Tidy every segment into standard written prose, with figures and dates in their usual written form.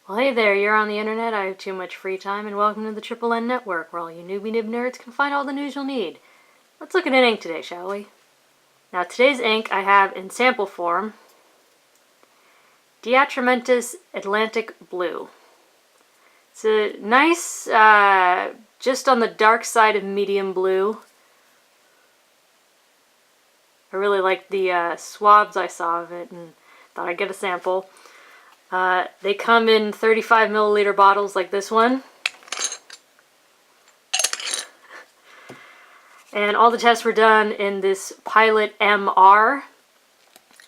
Well, hey there, you're on the internet, I have too much free time, and welcome to the Triple N Network, where all you newbie nib nerds can find all the news you'll need. Let's look at an ink today, shall we? Now, today's ink I have in sample form, DeAtramentis Atlantic Blue. It's a nice, just on the dark side of medium blue. I really liked the swabs I saw of it, and thought I'd get a sample. They come in 35 milliliter bottles like this one. And all the tests were done in this Pilot MR,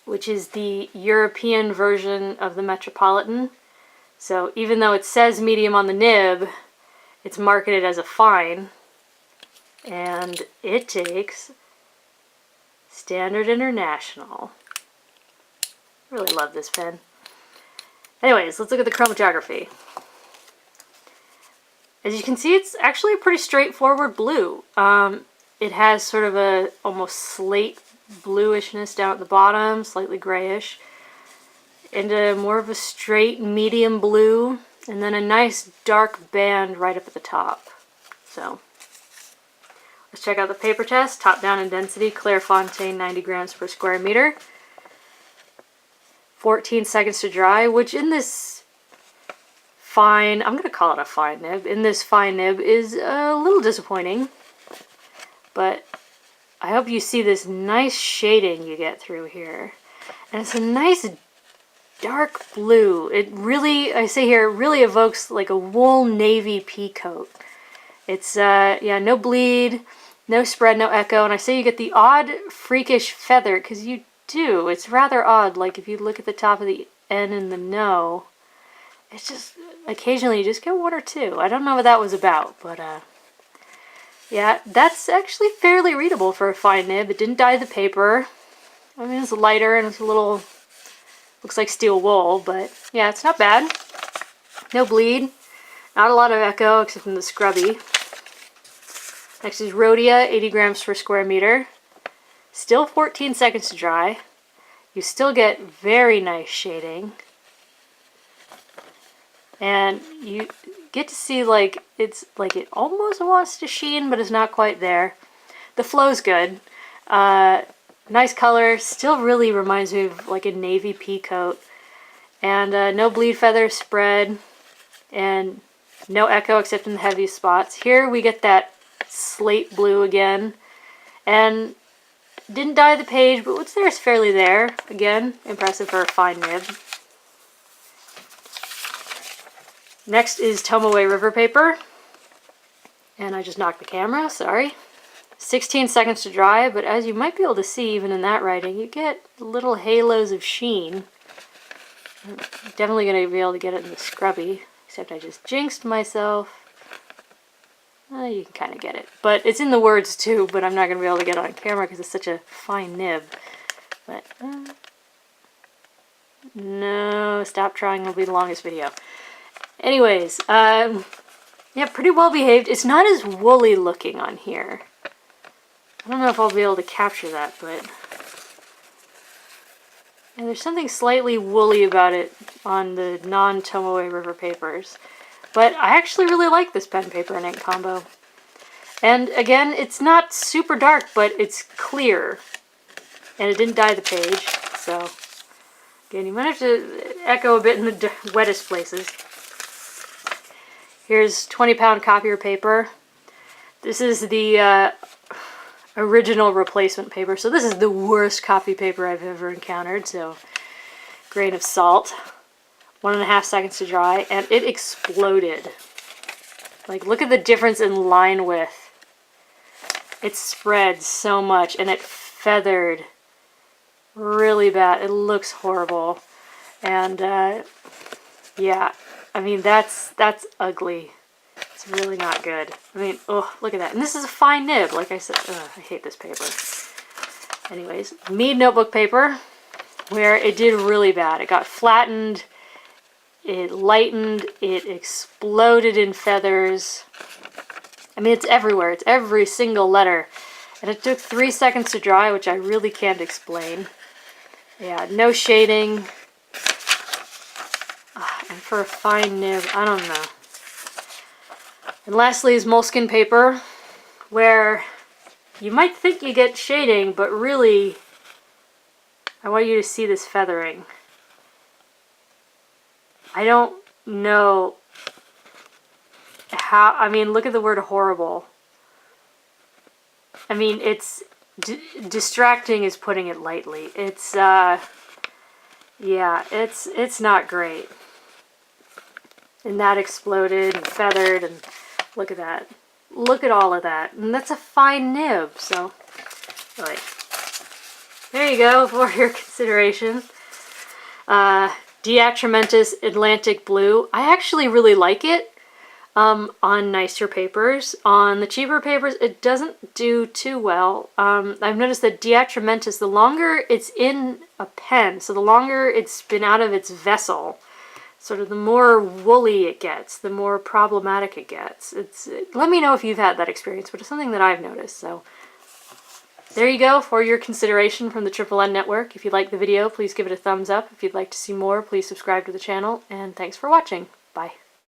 which is the European version of the Metropolitan. So even though it says medium on the nib, it's marketed as a fine. And it takes Standard International. Really love this pen. Anyways, let's look at the chromatography. As you can see, it's actually a pretty straightforward blue. It has sort of a almost slate bluishness down at the bottom, slightly grayish, and more of a straight medium blue, and then a nice dark band right up at the top. So let's check out the paper test. Top down in density, Clairefontaine 90 grams per square meter. 14 seconds to dry, which in this fine, I'm going to call it a fine nib, in this fine nib is a little disappointing. But I hope you see this nice shading you get through here. And it's a nice dark blue. It really, I say here, it really evokes like a wool navy pea coat. It's, yeah, no bleed, no spread, no echo. And I say you get the odd freakish feather, because you do. It's rather odd. Like if you look at the top of the N and the no, it's just, occasionally you just get one or two. I don't know what that was about, but, yeah, that's actually fairly readable for a fine nib. It didn't dye the paper. I mean, it's lighter and it's a little, looks like steel wool, but yeah, it's not bad. No bleed. Not a lot of echo except from the scrubby. Next is Rhodia, 80 grams per square meter. Still 14 seconds to dry. You still get very nice shading. And you get to see like it's like it almost wants to sheen, but it's not quite there. The flow's good. Nice color. Still really reminds me of like a navy pea coat. And no bleed feather spread. And no echo except in the heaviest spots. Here we get that slate blue again. And didn't dye the page, but what's there is fairly there. Again, impressive for a fine nib. Next is Tomoe River Paper. And I just knocked the camera, sorry. 16 seconds to dry, but as you might be able to see even in that writing, you get little halos of sheen. I'm definitely going to be able to get it in the scrubby, except I just jinxed myself. You can kind of get it. But it's in the words too, but I'm not going to be able to get it on camera because it's such a fine nib. But, no, stop trying, it'll be the longest video. Anyways, yeah, pretty well behaved. It's not as woolly looking on here. I don't know if I'll be able to capture that, but yeah, there's something slightly woolly about it on the non-Tomoe River papers. But I actually really like this pen paper and ink combo. And again, it's not super dark, but it's clear. And it didn't dye the page, so again, you might have to echo a bit in the wettest places. Here's 20-pound Copier Paper. This is the original replacement paper, so this is the worst copy paper I've ever encountered, so grain of salt. 1.5 seconds to dry, and it exploded. Like, look at the difference in line width. It spread so much, and it feathered really bad. It looks horrible. And, yeah, I mean, that's ugly. It's really not good. I mean, oh, look at that. And this is a fine nib, like I said. Ugh, I hate this paper. Anyways, Mead Notebook Paper, where it did really bad. It got flattened. It lightened, it exploded in feathers. I mean, it's everywhere. It's every single letter. And it took 3 seconds to dry, which I really can't explain. Yeah, no shading. And for a fine nib? I don't know. And lastly is Moleskine paper, where you might think you get shading, but really, I want you to see this feathering. I don't know how, I mean, look at the word horrible. I mean, it's, distracting is putting it lightly. It's, yeah, it's not great. And that exploded and feathered, and look at that. Look at all of that. And that's a fine nib, so, right. There you go for your consideration. DeAtramentis Atlantic Blue. I actually really like it on nicer papers. On the cheaper papers, it doesn't do too well. I've noticed that DeAtramentis, the longer it's in a pen, so the longer it's been out of its vessel, sort of the more woolly it gets, the more problematic it gets. Let me know if you've had that experience, but it's something that I've noticed. So there you go for your consideration from the Triple N Network. If you liked the video, please give it a thumbs up. If you'd like to see more, please subscribe to the channel, and thanks for watching. Bye.